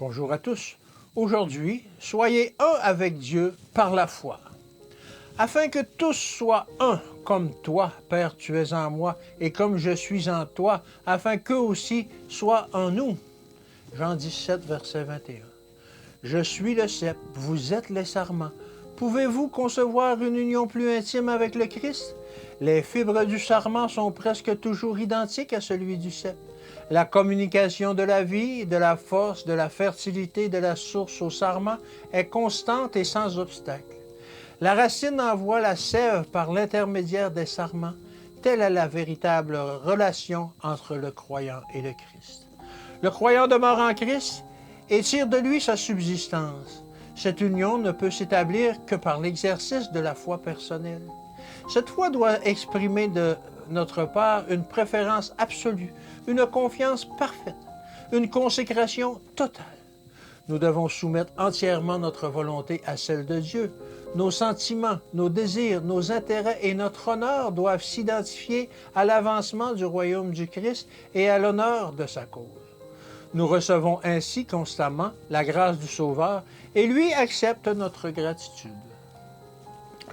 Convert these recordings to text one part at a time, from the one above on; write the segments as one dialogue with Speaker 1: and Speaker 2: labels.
Speaker 1: Bonjour à tous. Aujourd'hui, soyez un avec Dieu par la foi. Afin que tous soient un, comme toi, Père, tu es en moi, et comme je suis en toi, afin qu'eux aussi soient en nous. Jean 17, verset 21. Je suis le cep, vous êtes les sarments. Pouvez-vous concevoir une union plus intime avec le Christ? Les fibres du sarment sont presque toujours identiques à celui du cep. La communication de la vie, de la force, de la fertilité de la source au sarment est constante et sans obstacle. La racine envoie la sève par l'intermédiaire des sarments. Telle est la véritable relation entre le croyant et le Christ. Le croyant demeure en Christ et tire de lui sa subsistance. Cette union ne peut s'établir que par l'exercice de la foi personnelle. Cette foi doit exprimer de notre part une préférence absolue, une confiance parfaite, une consécration totale. Nous devons soumettre entièrement notre volonté à celle de Dieu. Nos sentiments, nos désirs, nos intérêts et notre honneur doivent s'identifier à l'avancement du royaume du Christ et à l'honneur de sa cause. Nous recevons ainsi constamment la grâce du Sauveur et lui accepte notre gratitude.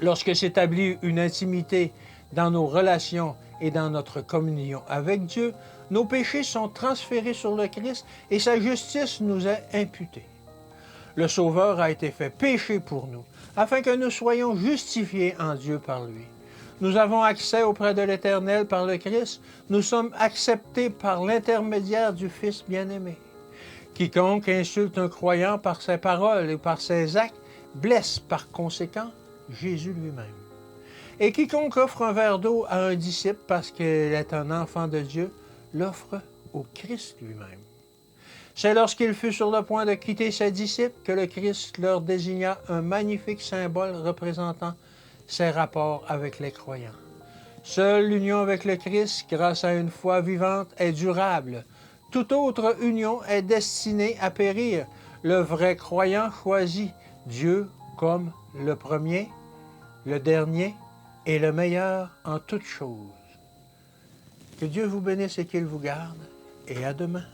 Speaker 1: Lorsque s'établit une intimité dans nos relations et dans notre communion avec Dieu, nos péchés sont transférés sur le Christ et sa justice nous est imputée. Le Sauveur a été fait péché pour nous, afin que nous soyons justifiés en Dieu par lui. Nous avons accès auprès de l'Éternel par le Christ, nous sommes acceptés par l'intermédiaire du Fils bien-aimé. Quiconque insulte un croyant par ses paroles et par ses actes blesse par conséquent Jésus lui-même. Et quiconque offre un verre d'eau à un disciple parce qu'il est un enfant de Dieu, l'offre au Christ lui-même. C'est lorsqu'il fut sur le point de quitter ses disciples que le Christ leur désigna un magnifique symbole représentant ses rapports avec les croyants. Seule l'union avec le Christ, grâce à une foi vivante, est durable. Toute autre union est destinée à périr. Le vrai croyant choisit Dieu comme le premier, le dernier et le meilleur en toutes choses. Que Dieu vous bénisse et qu'il vous garde, et à demain.